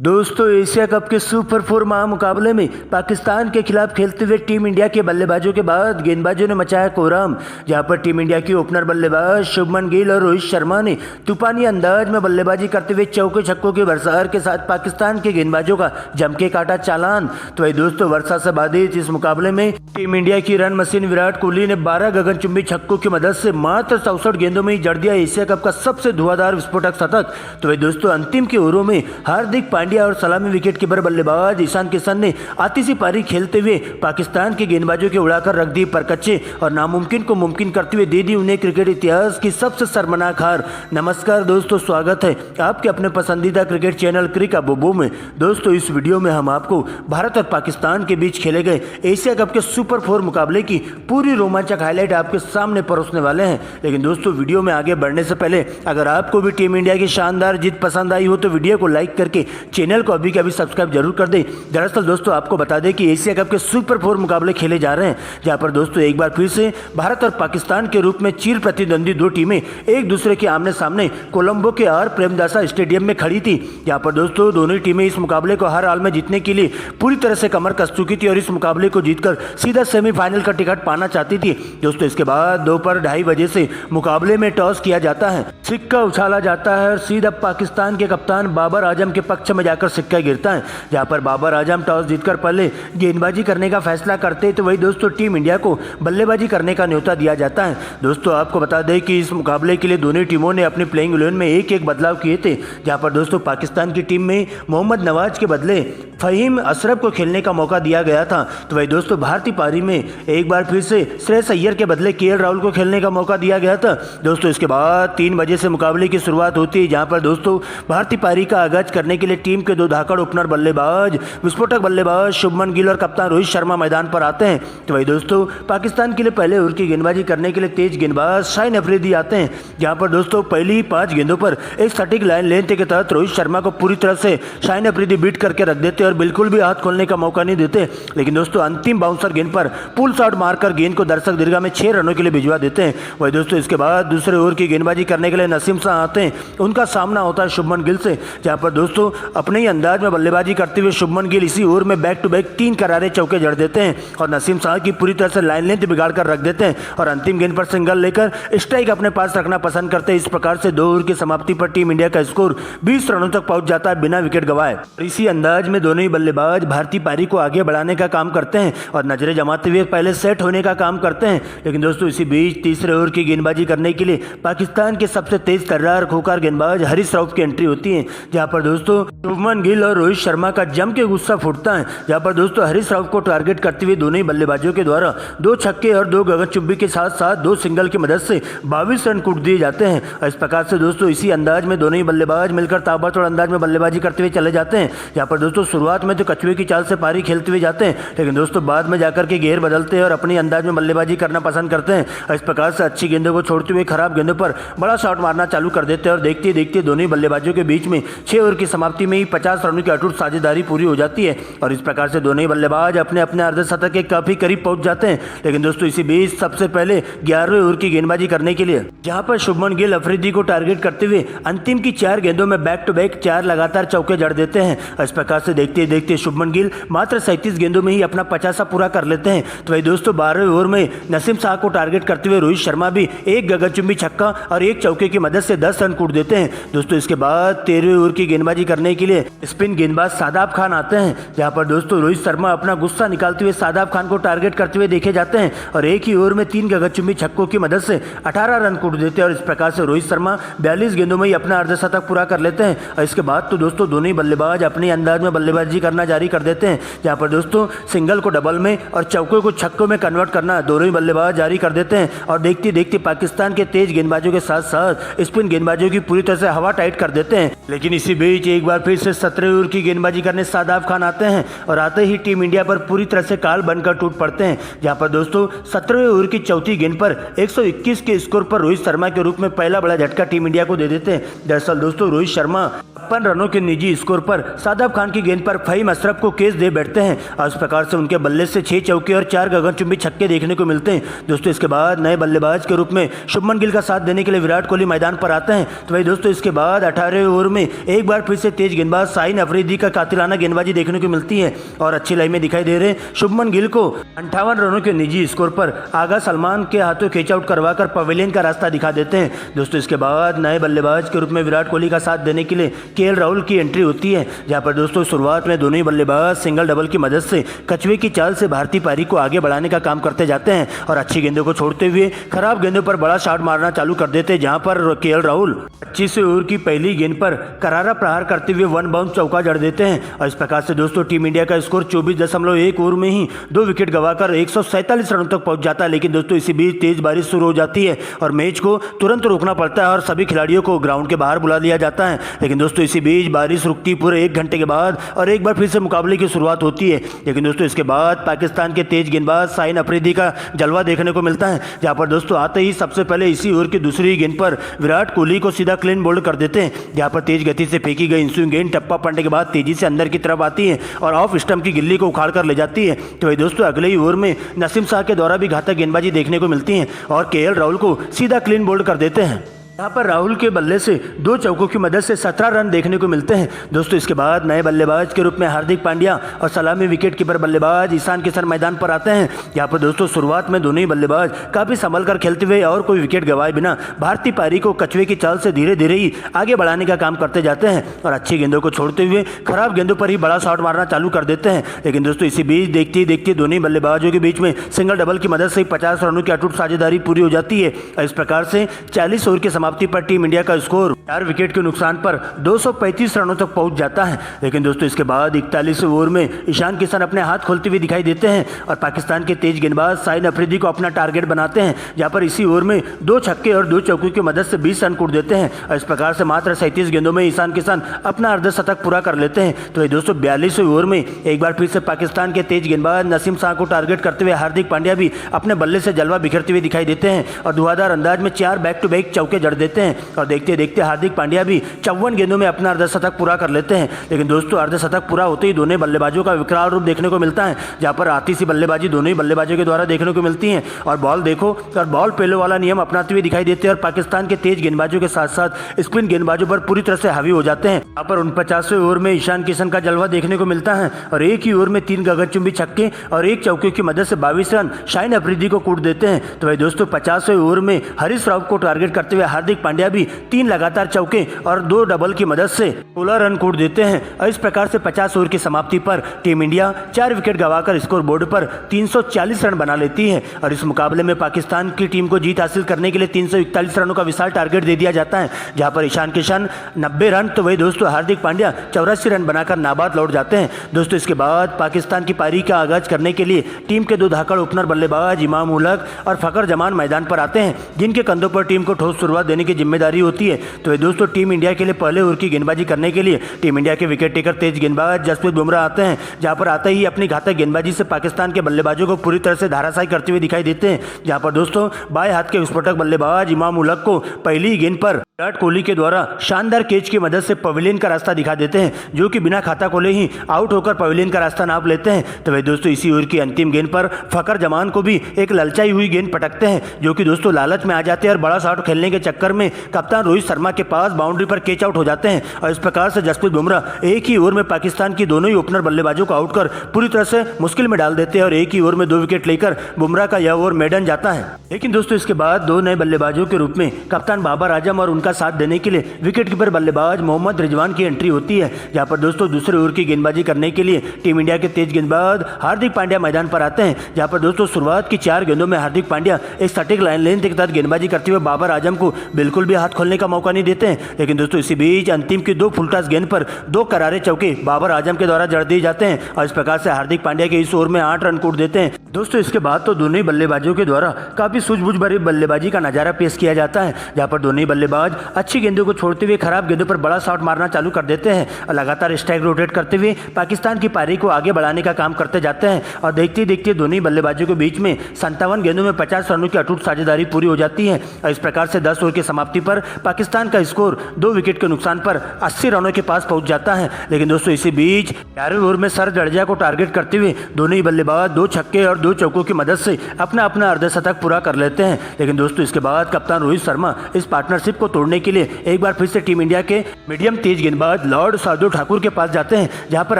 दोस्तों Asia cup के super 4 महामुकाबले में पाकिस्तान के खिलाफ खेलते हुए टीम इंडिया के बल्लेबाजों के बाद गेंदबाजों ने मचाया कोहराम। जहां पर टीम इंडिया की ओपनर बल्लेबाज शुभमन गिल और रोहित शर्मा ने तूफानी अंदाज में बल्लेबाजी करते हुए चौके छक्कों की बरसार के साथ पाकिस्तान के गेंदबाजों का जम के काटा चालान। तो वही दोस्तों वर्षा से बाधित इस मुकाबले में टीम इंडिया की रन मशीन विराट कोहली ने 12 गगनचुंबी छक्कों की मदद से मात्र 64 गेंदों में ही जड़ दिया एशिया कप का सबसे धुआंधार विस्फोटक शतक। तो वही दोस्तों अंतिम के ओवरों में हार्दिक पांड्या और सलामी विकेट कीपर बल्लेबाज ईशान किशन ने आतिशी पारी खेलते हुए पाकिस्तान के गेंदबाजों के उड़ाकर रख दी परकच्चे और नामुमकिन को मुमकिन करते हुए दे दी उन्हें क्रिकेट इतिहास की सबसे शर्मनाक हार। नमस्कार दोस्तों, स्वागत है आपके अपने पसंदीदा क्रिकेट चैनल क्रिक अबोबो में। दोस्तों इस वीडियो में हम आपको भारत और पाकिस्तान के बीच खेले गए एशिया कप के सुपर 4 मुकाबले की पूरी रोमांचक हाईलाइट आपके सामने परोसने वाले हैं। लेकिन दोस्तों वीडियो में आगे बढ़ने से पहले अगर आपको भी टीम इंडिया की शानदार जीत पसंद आई हो तो वीडियो को लाइक करके चैनल को अभी के अभी सब्सक्राइब जरूर कर दें। दरअसल दोस्तों आपको बता दें कि एशिया कप के सुपर 4 मुकाबले खेले जा रहे हैं, जहां पर दोस्तों एक बार फिर से भारत और पाकिस्तान के रूप में चिर प्रतिद्वंदी दो टीमें एक दूसरे के आमने सामने कोलंबो के आर प्रेमदासा स्टेडियम में खड़ी थी। जहां पर दोस्तों दोनों टीमें इस मुकाबले को हर हाल में जीतने के लिए पूरी तरह से कमर कस चुकी थी और इस मुकाबले को जीतकर सीधा सेमीफाइनल का टिकट पाना चाहती थी। दोस्तों इसके बाद दोपहर 2:30 बजे से मुकाबले में टॉस किया जाता है, सिक्का उछाला जाता है और सीधा पाकिस्तान के कप्तान बाबर आजम के पक्ष में जाकर सिक्का गिरता है। जहां पर बाबर आजम टॉस जीतकर पहले गेंदबाजी करने का फैसला करते तो वही दोस्तों टीम इंडिया को बल्लेबाजी करने का न्योता दिया जाता है। दोस्तों आपको बता दें कि इस मुकाबले के लिए दोनों टीमों ने अपनी प्लेइंग 11 में एक बदलाव किए थे। जहां पर दोस्तों पाकिस्तान की टीम में मोहम्मद नवाज के बदले फहीम अशरफ को खेलने का मौका दिया गया था। तो वही दोस्तों भारतीय पारी में एक बार फिर से श्रेयस अय्यर के बदले केएल राहुल को खेलने का मौका दिया गया था। दोस्तों इसके बाद 3 बजे से मुकाबले की शुरुआत होती है, जहां पर दोस्तों भारतीय पारी का आगाज करने के लिए टीम के दो धाकड़ ओपनर बल्लेबाज विस्फोटक बल्लेबाज शुभमन गिल और कप्तान रोहित शर्मा मैदान पर आते हैं। तो वही दोस्तों पाकिस्तान के लिए पहले ओवर की गेंदबाजी करने के लिए तेज गेंदबाज शाहीन अफरीदी आते हैं। जहां पर दोस्तों पहली 5 गेंदों पर एक सटीक लाइन लेंथ के तहत रोहित शर्मा को पूरी तरह से शाहीन अफरीदी बीट करके रख देते और बिल्कुल भी हाथ खोलने का मौका नहीं देते। लेकिन दोस्तों अंतिम बाउंसर गेंद पर पुल शॉट मारकर गेंद को दर्शक दीर्घा में 6 रनों के लिए भिजवा देते हैं। वही दोस्तों इसके बाद दूसरे ओवर की गेंदबाजी करने के लिए नसीम शाह आते हैं। उनका सामना होता है शुभमन गिल से, जहां पर दोस्तों अपने ही अंदाज में बल्लेबाजी करते हुए शुभमन गिल इसी ओवर में बैक टू बैक 3 करारे चौके जड़ देते हैं और नसीम शाह की पूरी तरह से लाइन लेंथ बिगाड़ कर रख देते हैं और अंतिम गेंद पर सिंगल लेकर स्ट्राइक अपने पास रखना पसंद करते हैं। इस प्रकार से 2 ओवर की समाप्ति पर टीम इंडिया का स्कोर 20 रनों तक पहुंच जाता है बिना विकेट गंवाए। इसी अंदाज में दोनों ही बल्लेबाज भारतीय पारी को आगे बढ़ाने का काम करते हैं और नजरें जमाते हुए पहले सेट होने का काम करते हैं। लेकिन दोस्तों इसी बीच तीसरे ओवर की गेंदबाजी करने के लिए पाकिस्तान के सबसे तेज तर्रार खोकार गेंदबाज हरीश राउफ की एंट्री होती है। जहां पर दोस्तों शुभमन गिल और रोहित शर्मा का जम के गुस्सा फूटता है। जहां पर दोस्तों हरीश राउफ को टारगेट करते हुए दोनों ही बल्लेबाजों के द्वारा 2 छक्के और 2 गगनचुंबी के साथ साथ 2 सिंगल की मदद से 22 रन कूट दिए जाते हैं। और इस प्रकार से दोस्तों इसी अंदाज में दोनों ही बल्लेबाज मिलकर ताबड़तोड़ अंदाज में बल्लेबाजी करते हुए चले जाते हैं। जहां पर दोस्तों शुरुआत में तो कछुए की चाल से पारी खेलते हुए जाते हैं, लेकिन दोस्तों बाद में जाकर के घेर बदलते हैं और अपनी अंदाज में बल्लेबाजी करना पसंद करते हैं। और इस प्रकार से अच्छी गेंदों को छोड़ते हुए खराब गेंदों पर बड़ा शॉट मारना चालू कर देते हैं और देखते देखते दोनों ही बल्लेबाजों के बीच में 6 ओवर की समाप्ति में ही 50 रनों की अटूट साझेदारी पूरी हो जाती है और इस प्रकार से दोनों ही बल्लेबाज अपने अपने अर्धशतक के काफी करीब पहुंच जाते हैं। लेकिन दोस्तों इसी बीच सबसे पहले 11वें ओवर की गेंदबाजी करने के लिए जहां पर शुभमन गिल अफरीदी को टारगेट करते हुए अंतिम की 4 गेंदों में बैक टू बैक 4 लगातार चौके जड़ देते हैं। इस प्रकार से देखते देखते शुभमन गिल मात्र 37 गेंदों में ही अपना 50 पूरा कर लेते हैं। तो वही दोस्तों 12वें ओवर में नसीम शाह को टारगेट करते हुए रोहित शर्मा भी एक गगनचुंबी छक्का और एक चौके की मदद से 10 रन कूट देते हैं। दोस्तों इसके बाद 13वें ओवर की गेंदबाजी करने के लिए स्पिन गेंदबाज शादाब खान आते हैं। जहां पर दोस्तों रोहित शर्मा अपना गुस्सा निकालते हुए शादाब खान को टारगेट करते हुए देखे जाते हैं और एक ही ओवर में 3 गगनचुंबी छक्कों की मदद से 18 रन कूट देते हैं और इस प्रकार से रोहित शर्मा 42 गेंदों में ही अपना अर्धशतक पूरा कर लेते हैं। और इसके बाद तो दोस्तों दोनों ही बल्लेबाज अपने अंदाज में बल्लेबाजी करना जारी कर देते हैं। जहां पर दोस्तों सिंगल को डबल में और चौकों को छक्कों में कन्वर्ट करना दोनों ही बल्लेबाज जारी कर देते हैं और देखते देखते पाकिस्तान के तेज गेंदबाजों के साथ साथ स्पिन गेंदबाजों की पूरी तरह से हवा टाइट कर देते हैं। लेकिन इसी बीच एक बार फिर से 17वें ओवर की गेंदबाजी करने शादाब खान आते हैं और आते ही टीम इंडिया पर पूरी तरह से काल बनकर टूट पड़ते हैं। जहां पर दोस्तों 17वें ओवर की चौथी गेंद पर 121 के स्कोर पर रोहित शर्मा के रूप में पहला बड़ा झटका टीम इंडिया को दे देते हैं। दरअसल दोस्तों रोहित शर्मा 56 रनों के निजी स्कोर पर शादाब खान की गेंद पर फहीम अशरफ को कैच दे बैठते हैं और इस प्रकार से उनके बल्ले से 6 चौके और 4 गगनचुंबी छक्के देखने को मिलते हैं। दोस्तों इसके बाद नए बल्लेबाज के रूप में शुभमन गिल का साथ देने के लिए विराट कोहली मैदान पर आते हैं। तो भाई दोस्तों इसके बाद 18वें ओवर में एक बार फिर से तेज गेंदबाज शाहीन अफरीदी का कातिलाना गेंदबाजी देखने को मिलती है और अच्छी लाइन में दिखाई दे रहे शुभमन गिल को 58 रनों के निजी स्कोर पर आगा सलमान के हाथों कैच आउट करवाकर पवेलियन का रास्ता दिखा देते हैं। दोस्तों इसके बाद नए बल्लेबाज के रूप में विराट कोहली का साथ देने के लिए केएल राहुल की एंट्री होती है, जहां पर दोस्तों शुरुआत में दोनों ही बल्लेबाज सिंगल डबल की मदद से कछुए की चाल से भारतीय पारी को आगे बढ़ाने का काम करते जाते हैं और अच्छी गेंदों को छोड़ते हुए खराब गेंदों पर बड़ा शॉट मारना चालू कर देते हैं, जहां पर केएल राहुल 25वें ओवर की पहली गेंद पर करारा प्रहार करते हुए 1 बाउंस चौका जड़ देते हैं और इस प्रकार से दोस्तों टीम इंडिया का स्कोर 24.1 ओवर में ही 2 विकेट गंवाकर 147 रनों तक पहुंच जाता है। लेकिन दोस्तों इसी बीच तेज बारिश शुरू हो जाती है और मैच को तुरंत रोकना पड़ता है और सभी खिलाड़ियों को ग्राउंड के बाहर बुला लिया जाता है। लेकिन दोस्तों इसी बीच बारिश रुकती पूरे 1 घंटे के बाद और एक बार फिर से मुकाबले की शुरुआत होती है। लेकिन दोस्तों इसके बाद पाकिस्तान के तेज गेंदबाज शाहीन अफरीदी का जलवा देखने को मिलता है, जहां पर दोस्तों आते ही सबसे पहले इसी ओवर की दूसरी गेंद पर विराट कोहली को सीधा क्लीन बोल्ड कर देते हैं, जहां पर तेज गति से फेंकी गई इंस्विंग गेंद टप्पा पड़ने के बाद तेजी से अंदर की तरफ आती है और ऑफ स्टंप की गिल्ली को उखाड़ कर ले जाती है। तो दोस्तों अगले ही ओवर में नसीम शाह के द्वारा भी घातक गेंदबाजी देखने को मिलती है और केएल राहुल को सीधा क्लीन बोल्ड कर देते हैं। यहाँ पर राहुल के बल्ले से 2 चौकों की मदद से 17 रन देखने को मिलते हैं। दोस्तों इसके बाद नए बल्लेबाज के रूप में हार्दिक पांड्या और सलामी विकेट कीपर बल्लेबाज ईशान किशन मैदान पर आते हैं। यहाँ पर दोस्तों शुरुआत में दोनों ही बल्लेबाज काफी संभल कर खेलते हुए और कोई विकेट गंवाए बिना भारतीय पारी को कछुए की चाल से धीरे धीरे ही आगे बढ़ाने का काम करते जाते हैं और अच्छी गेंदों को छोड़ते हुए खराब गेंदों पर ही बड़ा शॉट मारना चालू कर देते हैं। लेकिन दोस्तों इसी बीच देखते ही देखते दोनों ही बल्लेबाजों के बीच में सिंगल डबल की मदद से 50 रनों की अटूट साझेदारी पूरी हो जाती है और इस प्रकार से 40 ओवर की समाप्ति पर टीम इंडिया का स्कोर 4 विकेट के नुकसान पर 235 रनों तक पहुंच जाता है। लेकिन दोस्तों इसके बाद 41 ओवर में ईशान किशन अपने हाथ खोलते हुए दिखाई देते हैं और पाकिस्तान के तेज गेंदबाज शाहीन अफरीदी को अपना टारगेट बनाते हैं, जहां पर इसी ओवर में 2 छक्के और 2 चौकों की मदद से 20 रन कूट देते हैं और इस प्रकार से मात्र 37 गेंदों में ईशान किशन अपना अर्धशतक पूरा कर लेते हैं। तो ये दोस्तों 42वें ओवर में एक बार फिर से पाकिस्तान के तेज गेंदबाज नसीम शाह को टारगेट करते हुए हार्दिक पांड्या भी अपने बल्ले से जलवा बिखरते हुए दिखाई देते हैं और धुआंधार अंदाज में 4 बैक टू बैक चौके जड़ देते हैं और देखते देखते हार्दिक पांड्या भी 54 गेंदों में अपना अर्धशतक पूरा कर लेते हैं। लेकिन दोस्तों अर्धशतक पूरा होते ही दोनों बल्लेबाजों का विकराल रूप देखने को मिलता है, जहां पर आती सी बल्लेबाजी दोनों ही बल्लेबाजों के द्वारा देखने को मिलती है और बॉल देखो और बॉल पहले वाला नियम अपनाते हुए दिखाई देते हैं और पाकिस्तान के तेज गेंदबाजों के साथ साथ स्पिन गेंदबाजों पर पूरी तरह से हावी हो जाते हैं। यहाँ पर 49वें ओवर में ईशान किशन का जलवा देखने को मिलता है और एक ही ओवर में 3 गगनचुंबी छक्के और 1 चौके की मदद से 22 रन शाहीन अफरीदी को कूट देते हैं। तो भाई दोस्तों 50वें ओवर में हरीश राव को टारगेट करते हुए हार्दिक पांड्या भी 3 लगातार चौके और 2 डबल की मदद से 16 रन कूट देते हैं और इस प्रकार से 50 ओवर की समाप्ति पर टीम इंडिया 4 विकेट गंवाकर स्कोर बोर्ड पर 340 रन बना लेती है और इस मुकाबले में पाकिस्तान की टीम को जीत हासिल करने के लिए 341 रनों का विशाल टारगेट दे दिया जाता है, जहां पर ईशान किशन 90 रन तो वही दोस्तों हार्दिक पांड्या 84 रन बनाकर नाबाद लौट जाते हैं। दोस्तों इसके बाद पाकिस्तान की पारी का आगाज करने के लिए टीम के 2 धाकड़ ओपनर बल्लेबाज इमाम उलग और फखर जमान मैदान पर आते हैं, जिनके कंधों पर टीम को ठोस शुरुआत देने की जिम्मेदारी होती है। तो दोस्तों टीम इंडिया के लिए पहले ओवर की गेंदबाजी करने के लिए टीम इंडिया के विकेट टेकर तेज गेंदबाज जसप्रीत बुमराह आते हैं, जहां पर आते ही अपनी घातक गेंदबाजी से पाकिस्तान के बल्लेबाजों को पूरी तरह से धराशायी करते हुए दिखाई देते हैं। जहां पर दोस्तों बाएं हाथ के विस्फोटक बल्लेबाज इमाम उलग को पहली गेंद पर विराट कोहली के द्वारा शानदार कैच की मदद से पवेलियन का रास्ता दिखा देते हैं, जो कि बिना खाता खोले ही आउट होकर पवेलियन का रास्ता नाप लेते हैं। तो वे दोस्तों इसी ओवर की अंतिम गेंद पर फखर जमान को भी एक ललचाई हुई गेंद पटकते हैं, जो कि दोस्तों लालच में आ जाते हैं और बड़ा शॉट खेलने के चक्कर में कप्तान रोहित शर्मा के पास बाउंड्री पर कैच आउट हो जाते हैं और इस प्रकार से जसप्रीत बुमराह एक ही ओवर में पाकिस्तान की दोनों ही ओपनर बल्लेबाजों को आउट कर पूरी तरह से मुश्किल में डाल देते हैं और एक ही ओवर में 2 विकेट लेकर बुमराह का यह ओवर मेडन जाता है। लेकिन दोस्तों इसके बाद 2 नए बल्लेबाजों के रूप में कप्तान बाबर आजम और उनका साथ देने के लिए विकेट कीपर बल्लेबाज मोहम्मद रिजवान की एंट्री होती है, जहां पर दोस्तों दूसरे ओवर की गेंदबाजी करने के लिए टीम इंडिया के तेज गेंदबाज हार्दिक पांड्या मैदान पर आते हैं, जहां पर दोस्तों शुरुआत की 4 गेंदों में हार्दिक पांड्या एक सटीक लाइन लेंथ के साथ गेंदबाजी करते हुए बाबर आजम को बिल्कुल भी हाथ खोलने का मौका नहीं देते हैं। लेकिन दोस्तों इसी बीच अंतिम की 2 फुलटॉस गेंद पर 2 करारे चौके बाबर आजम के द्वारा जड़ दिए जाते हैं और इस प्रकार से हार्दिक पांड्या के इस ओवर में 8 रन कूट देते हैं। दोस्तों इसके बाद तो दोनों ही बल्लेबाजों के द्वारा काफी सूझबूझ भरी बल्लेबाजी का नजारा पेश किया जाता है, जहां पर दोनों ही बल्लेबाज अच्छी गेंदों को छोड़ते हुए खराब गेंदों पर बड़ा शॉट मारना चालू कर देते हैं और लगातार स्ट्राइक रोटेट करते हुए पाकिस्तान की पारी को आगे बढ़ाने का काम करते जाते हैं। और देखते देखते दोनों ही बल्लेबाजों के बीच में 57 गेंदों में 50 रनों की अटूट साझेदारी पूरी हो जाती है और इस प्रकार से 10 ओवर की समाप्ति पर पाकिस्तान का स्कोर 2 विकेट के नुकसान पर 80 रनों के पास पहुंच जाता है। लेकिन दोस्तों इसी बीच 11वें ओवर में सर जडेजा को टारगेट करते हुए दोनों ही बल्लेबाज 2 छक्के और 2 चौकों की मदद से अपना अपना अर्धशतक पूरा कर लेते हैं। लेकिन दोस्तों इसके बाद कप्तान रोहित शर्मा इस पार्टनरशिप को तोड़ने के लिए एक बार फिर से टीम इंडिया के मीडियम तेज गेंदबाज लॉर्ड शार्दुल ठाकुर के पास जाते हैं, जहां पर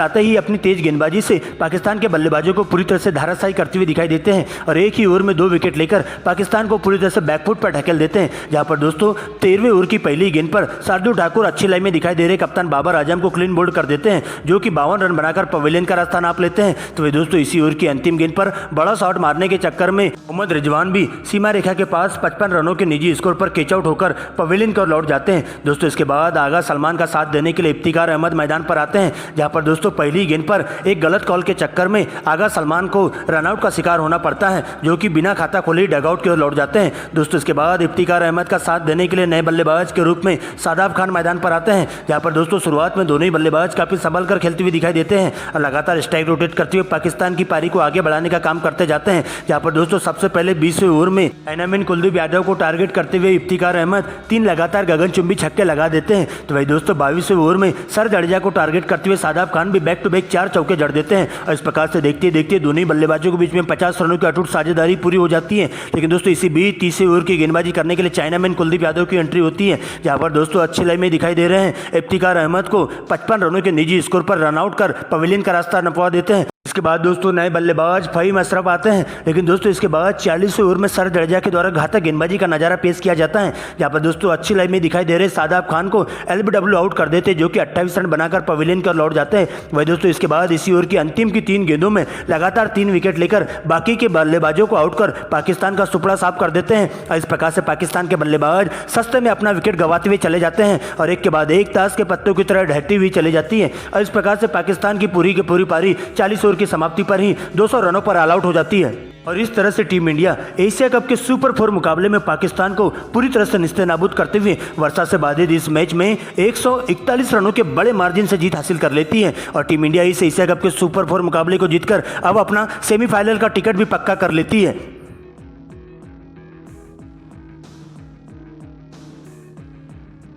आते ही अपनी तेज गेंदबाजी से पाकिस्तान के बल्लेबाजों को पूरी तरह से धाराशायी करते हुए दिखाई देते हैं और एक ही ओवर में 2 विकेट लेकर पाकिस्तान को पूरी तरह से बैकफुट पर ढकेल देते हैं। जहां पर दोस्तों 13वें ओवर की पहली गेंद पर शार्दुल ठाकुर अच्छी लाइन में दिखाई दे रहे कप्तान बाबर आजम को क्लीन बोल्ड कर देते हैं, जो कि 52 रन बनाकर पवेलियन का रास्ता नाप लेते हैं। तो वे दोस्तों इसी ओवर की अंतिम गेंद पर बड़ा शॉट मारने के चक्कर में मोहम्मद रिजवान भी सीमा रेखा के पास 55 रनों के निजी स्कोर पर कैच आउट होकर पवेलियन को लौट जाते हैं। दोस्तों इसके बाद आगा सलमान का साथ देने के लिए इफ्तिकार अहमद मैदान पर आते हैं, जहां पर दोस्तों पहली गेंद पर एक गलत कॉल के चक्कर में आगा सलमान को रनआउट का शिकार होना पड़ता है, जो कि बिना खाता खोले डगआउट की ओर लौट जाते हैं। दोस्तों इसके बाद इफ्तिकार अहमद का साथ देने के लिए नए बल्लेबाज के रूप में शादाब खान मैदान पर आते हैं, जहां पर दोस्तों शुरुआत में दोनों ही बल्लेबाज काफी संभल कर खेलते हुए दिखाई देते हैं और लगातार स्ट्राइक रोटेट करते हुए पाकिस्तान की पारी को आगे बढ़ाने का काम करते जाते हैं। जहां पर दोस्तों सबसे पहले 20वें ओवर में एनामिन कुलदीप यादव को टारगेट करते हुए इफ्तिकार अहमद 3 लगातार गगनचुंबी छक्के लगा देते हैं। तो वही दोस्तों 22वें ओवर में सर जडेजा को टारगेट करते हुए शादाब खान भी बैक टू बैक 4 चौके जड़ देते हैं और इस प्रकार से देखते देखते दोनों ही बल्लेबाजों के बीच में 50 रनों की अटूट साझेदारी पूरी हो जाती है। लेकिन दोस्तों इसी बीच 30वें ओवर की गेंदबाजी करने के लिए चाइनामैन कुलदीप यादव की एंट्री होती है, जहां पर दोस्तों अच्छी लाइन में दिखाई दे रहे हैं इफ्तिकार अहमद को 55 रनों के निजी स्कोर पर रनआउट कर पवेलियन का रास्ता नपवा देते हैं। इसके बाद दोस्तों नए बल्लेबाज फहीम अशरफ आते हैं, लेकिन दोस्तों इसके बाद 40वें ओवर में सर जडेजा के द्वारा घातक गेंदबाजी का नजारा पेश किया जाता है, जहां पर दोस्तों अच्छी लाइन में दिखाई दे रहे शादाब खान को एलबीडब्ल्यू आउट कर देते, जो कि 28 रन बनाकर पवेलियन की ओर लौट जाते हैं। वही दोस्तों इसके बाद इसी ओवर की अंतिम की 3 गेंदों में लगातार 3 विकेट लेकर बाकी के बल्लेबाजों को आउट कर पाकिस्तान का सुपड़ा साफ कर देते हैं और इस प्रकार से पाकिस्तान के बल्लेबाज सस्ते में अपना विकेट गंवाते हुए चले जाते हैं और एक के बाद एक ताश के पत्तों की तरह ढहती हुई चली जाती है और इस प्रकार से पाकिस्तान की पूरी पारी 40 ओवर की समाप्ति पर ही 200 रनों पर ऑल आउट हो जाती है। और इस तरह से टीम इंडिया एशिया कप के सुपर 4 मुकाबले में पाकिस्तान को पूरी तरह से निस्तेनाबूद करते हुए वर्षा से बाधित इस मैच में 141 रनों के बड़े मार्जिन से जीत हासिल कर लेती है और टीम इंडिया इस एशिया कप के सुपर 4 मुकाबले को जीतकर अब अपना सेमीफाइनल का टिकट भी पक्का कर लेती है।